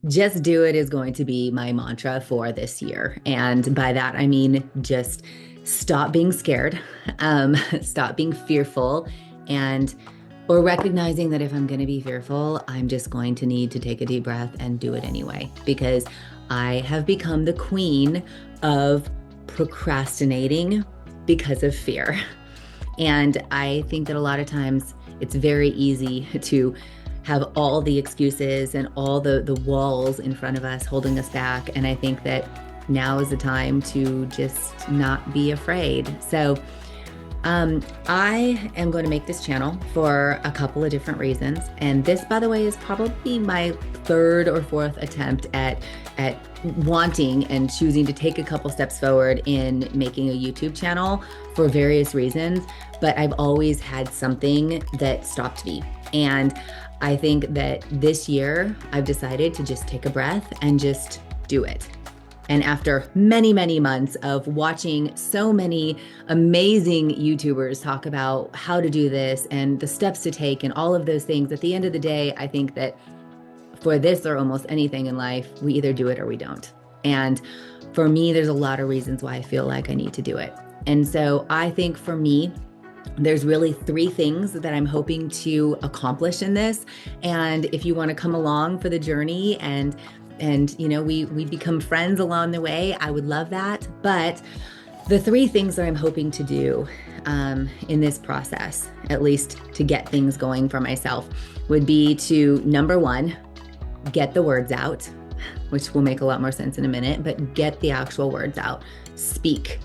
just do it is going to be my mantra for this year. And by that, I mean just stop being scared, stop being fearful, and or recognizing that if I'm going to be fearful, I'm just going to need to take a deep breath and do it anyway, because I have become the queen of procrastinating because of fear. And I think that a lot of times it's very easy to have all the excuses and all the walls in front of us holding us back. And I think that now is the time to just not be afraid. So I am going to make this channel for a couple of different reasons. And this, by the way, is probably my third or fourth attempt at wanting and choosing to take a couple steps forward in making a YouTube channel for various reasons. But I've always had something that stopped me. And I think that this year I've decided to just take a breath and just do it. And after many, many months of watching so many amazing YouTubers talk about how to do this and the steps to take and all of those things, at the end of the day, I think that for this or almost anything in life, we either do it or we don't. And for me, there's a lot of reasons why I feel like I need to do it. And so I think for me, there's really three things that I'm hoping to accomplish in this. And if you want to come along for the journey and you know, we become friends along the way, I would love that. But the three things that I'm hoping to do in this process, at least to get things going for myself, would be to, number one, get the words out, which will make a lot more sense in a minute, but get the actual words out, speak.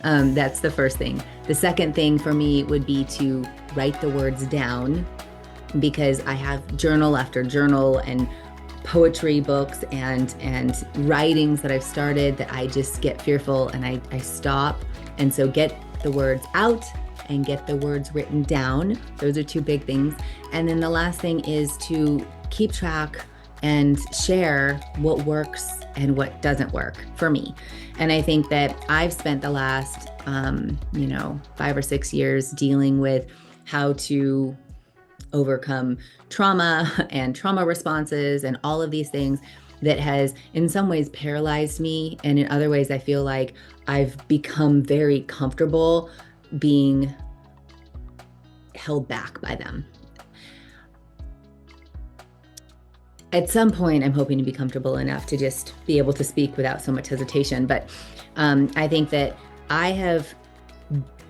That's the first thing. The second thing for me would be to write the words down, because I have journal after journal and poetry books and writings that I've started that I just get fearful and I stop. And so get the words out and get the words written down. Those are two big things. And then the last thing is to keep track and share what works and what doesn't work for me. And I think that I've spent the last, 5 or 6 years dealing with how to overcome trauma and trauma responses and all of these things that has in some ways paralyzed me. And in other ways, I feel like I've become very comfortable being held back by them. At some point, I'm hoping to be comfortable enough to just be able to speak without so much hesitation. But I think that I have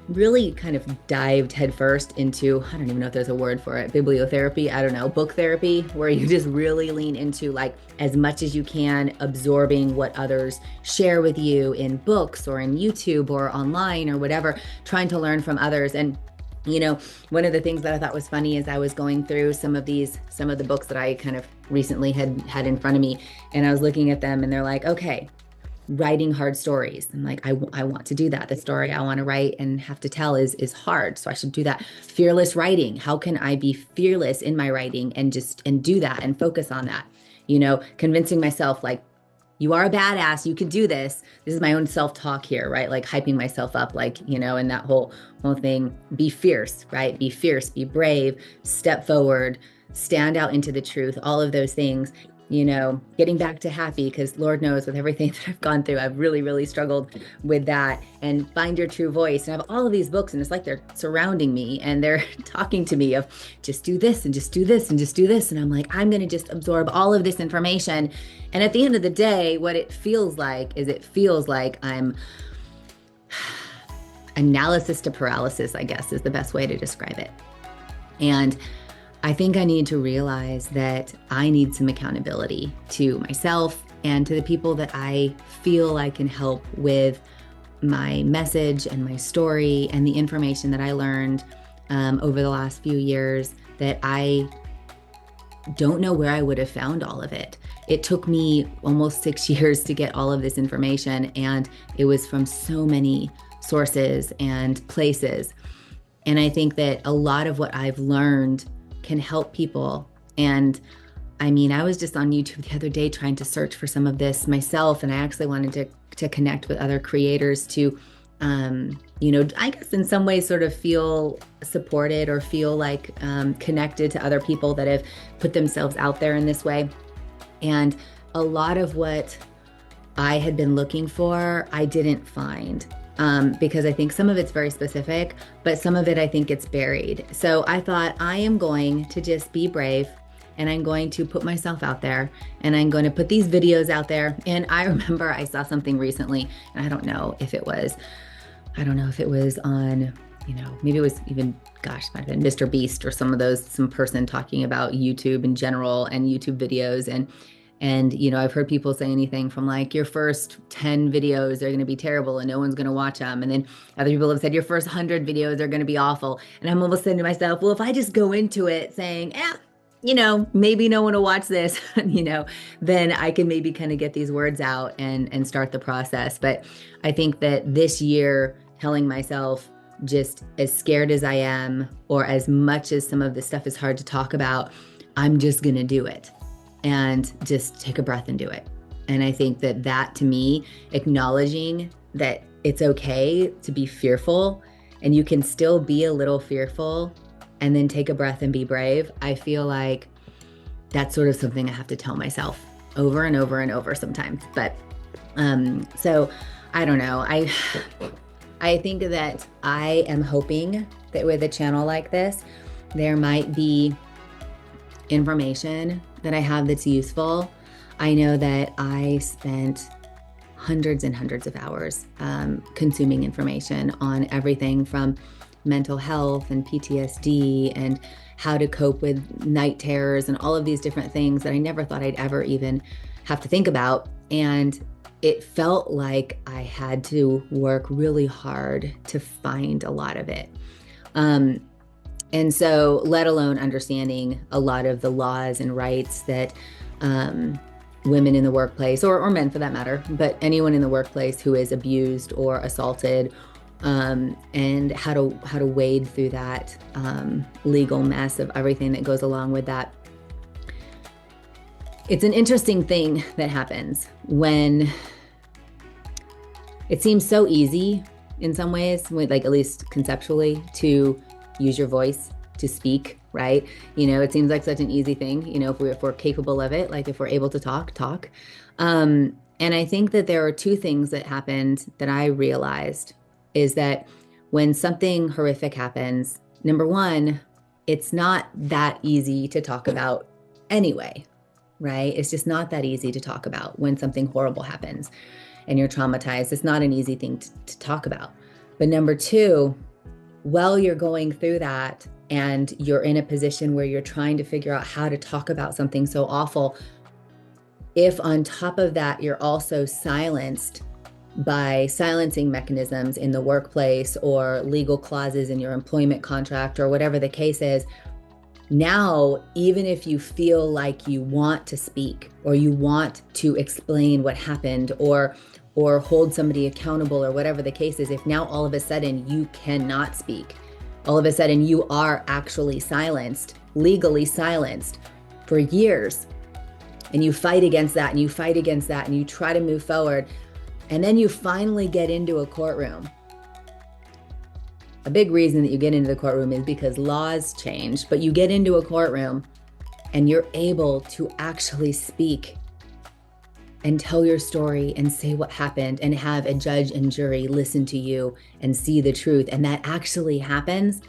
really kind of dived headfirst into, I don't even know if there's a word for it, bibliotherapy, I don't know, book therapy, where you just really lean into, like, as much as you can, absorbing what others share with you in books or in YouTube or online or whatever, trying to learn from others. And one of the things that I thought was funny is I was going through some of the books that I kind of recently had in front of me, and I was looking at them and they're like, okay, writing hard stories. I'm like, I want to do that. The story I want to write and have to tell is hard. So I should do that. Fearless writing. How can I be fearless in my writing and do that and focus on that? Convincing myself, like, you are a badass, you can do this. This is my own self-talk here, right? Like hyping myself up, like, and that whole thing. Be fierce, right? Be fierce, be brave, step forward, stand out into the truth, all of those things. Getting back to happy, because Lord knows with everything that I've gone through, I've really, really struggled with that. And find your true voice. And I have all of these books, and it's like they're surrounding me and they're talking to me of just do this and just do this and just do this. And I'm like, I'm going to just absorb all of this information. And at the end of the day, what it feels like is I'm analysis to paralysis, I guess is the best way to describe it. And I think I need to realize that I need some accountability to myself and to the people that I feel I can help with my message and my story and the information that I learned over the last few years, that I don't know where I would have found all of it. It took me almost 6 years to get all of this information, and it was from so many sources and places. And I think that a lot of what I've learned can help people. And I mean, I was just on YouTube the other day trying to search for some of this myself, and I actually wanted to connect with other creators to, I guess in some ways sort of feel supported or feel like connected to other people that have put themselves out there in this way. And a lot of what I had been looking for, I didn't find. Because I think some of it's very specific, but some of it I think it's buried. So I thought I am going to just be brave and I'm going to put myself out there and I'm going to put these videos out there. And I remember I saw something recently, and I don't know if it was on, maybe it was even, gosh, it might have been Mr. Beast or some person talking about YouTube in general and YouTube videos. And I've heard people say anything from like, your first 10 videos are going to be terrible and no one's going to watch them. And then other people have said your first 100 videos are going to be awful. And I'm almost saying to myself, well, if I just go into it saying, maybe no one will watch this, then I can maybe kind of get these words out and start the process. But I think that this year, telling myself, just as scared as I am, or as much as some of this stuff is hard to talk about, I'm just going to do it. And just take a breath and do it. And I think that to me, acknowledging that it's okay to be fearful and you can still be a little fearful and then take a breath and be brave. I feel like that's sort of something I have to tell myself over and over and over sometimes. But so I don't know. I think that I am hoping that with a channel like this, there might be information that I have that's useful. I know that I spent hundreds and hundreds of hours consuming information on everything from mental health and PTSD and how to cope with night terrors and all of these different things that I never thought I'd ever even have to think about. And it felt like I had to work really hard to find a lot of it. And so, let alone understanding a lot of the laws and rights that women in the workplace, or men for that matter, but anyone in the workplace who is abused or assaulted, and how to wade through that legal mess of everything that goes along with that. It's an interesting thing that happens when it seems so easy in some ways, like at least conceptually, to use your voice to speak, right? It seems like such an easy thing, if we're capable of it, like if we're able to talk. And I think that there are two things that happened that I realized is that when something horrific happens, number one, it's not that easy to talk about anyway, right? It's just not that easy to talk about when something horrible happens and you're traumatized. It's not an easy thing to talk about. But number two, while you're going through that and you're in a position where you're trying to figure out how to talk about something so awful, if on top of that, you're also silenced by silencing mechanisms in the workplace or legal clauses in your employment contract or whatever the case is, now, even if you feel like you want to speak or you want to explain what happened or hold somebody accountable or whatever the case is, if now all of a sudden you cannot speak, all of a sudden you are actually silenced, legally silenced for years, and you fight against that and you fight against that and you try to move forward, and then you finally get into a courtroom. A big reason that you get into the courtroom is because laws change, but you get into a courtroom and you're able to actually speak and tell your story and say what happened and have a judge and jury listen to you and see the truth. And that actually happens.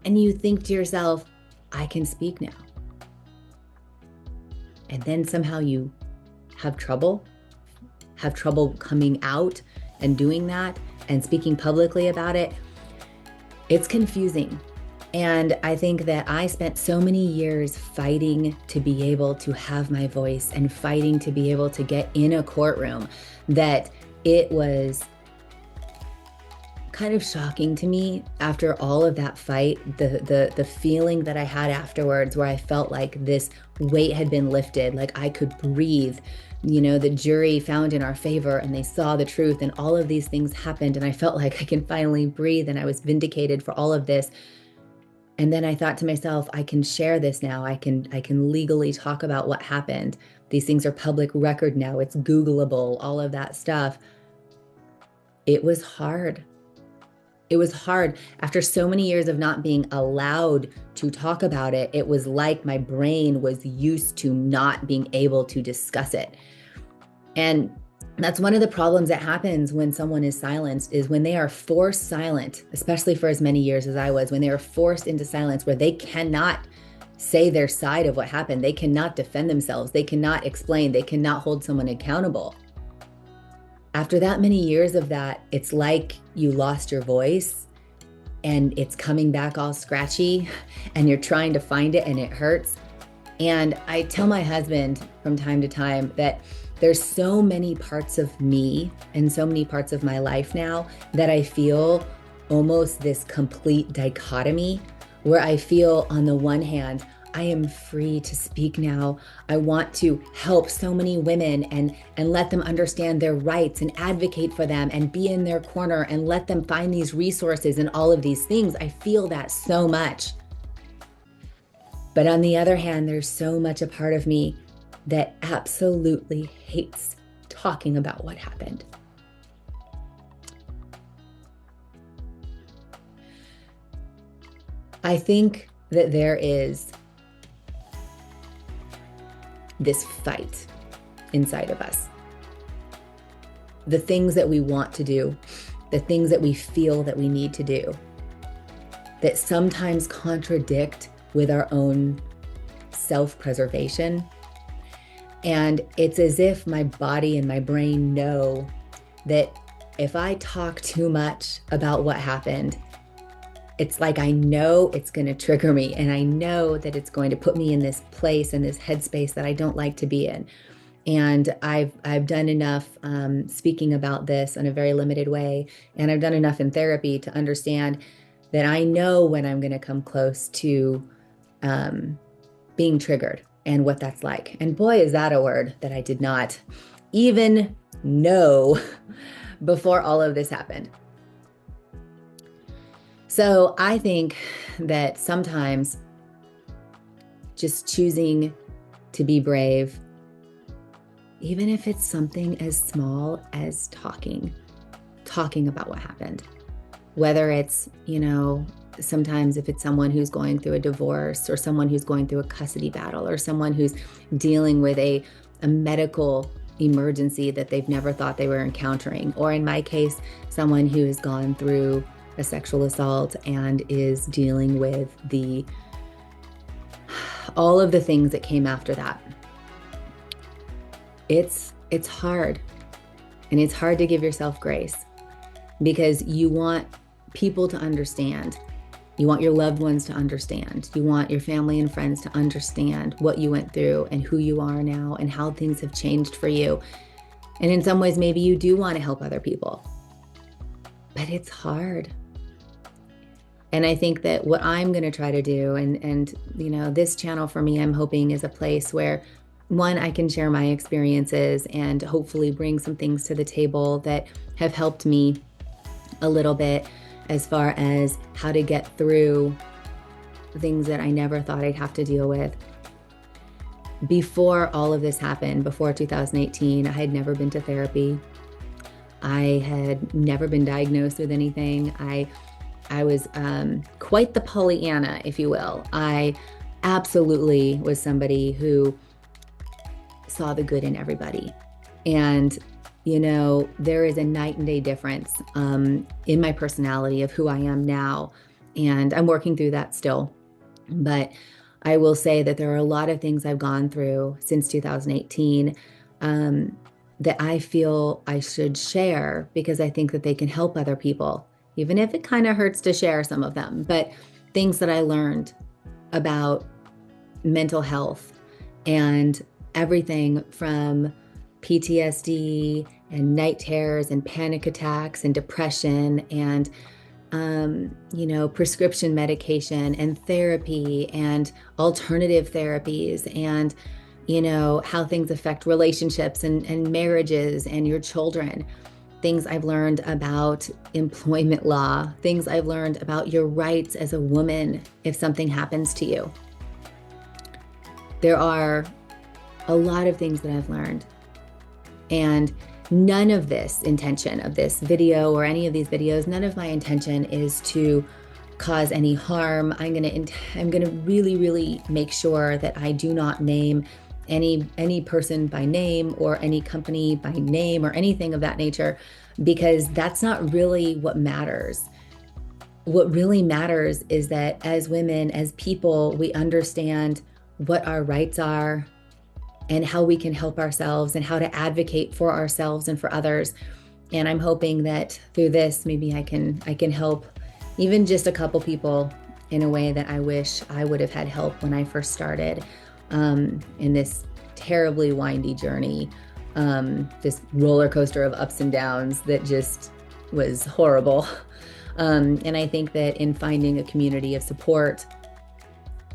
And you think to yourself, I can speak now. And then somehow you have trouble coming out and doing that and speaking publicly about it. It's confusing. And I think that I spent so many years fighting to be able to have my voice and fighting to be able to get in a courtroom that it was kind of shocking to me after all of that fight, the feeling that I had afterwards where I felt like this weight had been lifted, like I could breathe. The jury found in our favor and they saw the truth and all of these things happened and I felt like I can finally breathe and I was vindicated for all of this. And then I thought to myself, I can share this now. I can legally talk about what happened. These things are public record now. It's Googleable, all of that stuff. It was hard. It was hard after so many years of not being allowed to talk about it. It was like my brain was used to not being able to discuss it. And that's one of the problems that happens when someone is silenced, is when they are forced silent, especially for as many years as I was, when they are forced into silence where they cannot say their side of what happened. They cannot defend themselves. They cannot explain. They cannot hold someone accountable. After that many years of that, it's like you lost your voice and it's coming back all scratchy and you're trying to find it and it hurts. And I tell my husband from time to time that there's so many parts of me and so many parts of my life now that I feel almost this complete dichotomy, where I feel on the one hand, I am free to speak now. I want to help so many women and let them understand their rights and advocate for them and be in their corner and let them find these resources and all of these things. I feel that so much. But on the other hand, there's so much a part of me that absolutely hates talking about what happened. I think that there is this fight inside of us. The things that we want to do, the things that we feel that we need to do, that sometimes contradict with our own self-preservation. And it's as if my body and my brain know that if I talk too much about what happened, it's like I know it's going to trigger me, and I know that it's going to put me in this place, in this headspace that I don't like to be in. And I've done enough speaking about this in a very limited way, and I've done enough in therapy to understand that I know when I'm going to come close to being triggered and what that's like. And boy, is that a word that I did not even know before all of this happened. So I think that sometimes just choosing to be brave, even if it's something as small as talking about what happened, whether it's, sometimes if it's someone who's going through a divorce, or someone who's going through a custody battle, or someone who's dealing with a medical emergency that they've never thought they were encountering, or in my case, someone who has gone through a sexual assault and is dealing with all of the things that came after that. It's hard, and it's hard to give yourself grace, because you want people to understand. You want your loved ones to understand. You want your family and friends to understand what you went through and who you are now and how things have changed for you. And in some ways, maybe you do want to help other people, but it's hard. And I think that what I'm going to try to do, and this channel for me, I'm hoping is a place where, one, I can share my experiences and hopefully bring some things to the table that have helped me a little bit as far as how to get through things that I never thought I'd have to deal with. Before all of this happened, before 2018, I had never been to therapy. I had never been diagnosed with anything. I was quite the Pollyanna, if you will. I absolutely was somebody who saw the good in everybody. And, there is a night and day difference in my personality of who I am now. And I'm working through that still. But I will say that there are a lot of things I've gone through since 2018 that I feel I should share, because I think that they can help other people, even if it kind of hurts to share some of them. But things that I learned about mental health and everything from PTSD and night terrors and panic attacks and depression and, prescription medication and therapy and alternative therapies and, how things affect relationships and marriages and your children. Things I've learned about employment law, things I've learned about your rights as a woman if something happens to you. There are a lot of things that I've learned. And none of this intention of this video or any of these videos, none of my intention is to cause any harm. I'm gonna really, really make sure that I do not name any person by name or any company by name or anything of that nature, because that's not really what matters. What really matters is that as women, as people, we understand what our rights are and how we can help ourselves and how to advocate for ourselves and for others. And I'm hoping that through this, maybe I can help even just a couple people in a way that I wish I would have had help when I first started in this terribly windy journey, this roller coaster of ups and downs that just was horrible. And I think that in finding a community of support,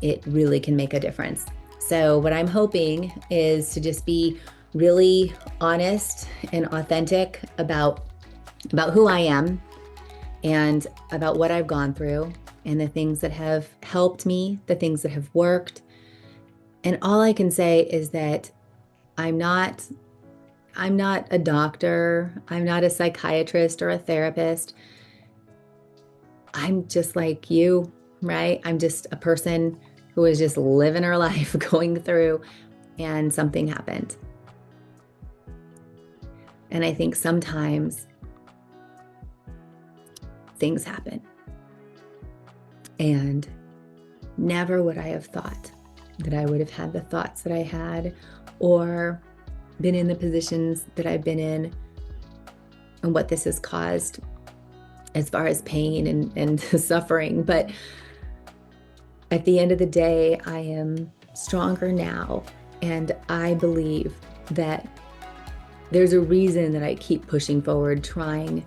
it really can make a difference. So what I'm hoping is to just be really honest and authentic about who I am and about what I've gone through and the things that have helped me, the things that have worked. And all I can say is that I'm not a doctor, I'm not a psychiatrist or a therapist. I'm just like you, right? I'm just a person who was just living her life going through, and something happened. And I think sometimes things happen. And never would I have thought that I would have had the thoughts that I had or been in the positions that I've been in and what this has caused as far as pain and suffering. But at the end of the day, I am stronger now. And I believe that there's a reason that I keep pushing forward, trying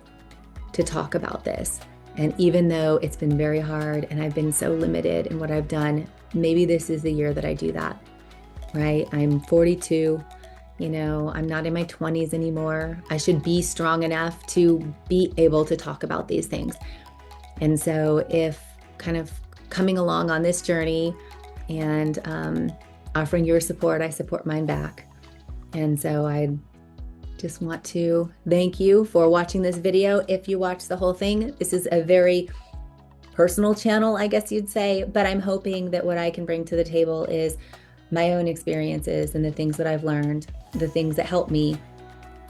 to talk about this. And even though it's been very hard and I've been so limited in what I've done, maybe this is the year that I do that, right? I'm 42, I'm not in my 20s anymore. I should be strong enough to be able to talk about these things. And so if kind of coming along on this journey and offering your support, I support mine back. And so I just want to thank you for watching this video. If you watch the whole thing, this is a very personal channel, I guess you'd say, but I'm hoping that what I can bring to the table is my own experiences and the things that I've learned, the things that help me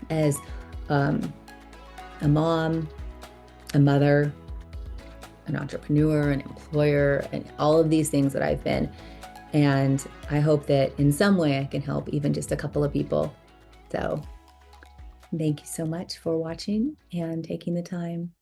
as a mom, a mother, an entrepreneur, an employer, and all of these things that I've been. And I hope that in some way I can help even just a couple of people. So thank you so much for watching and taking the time.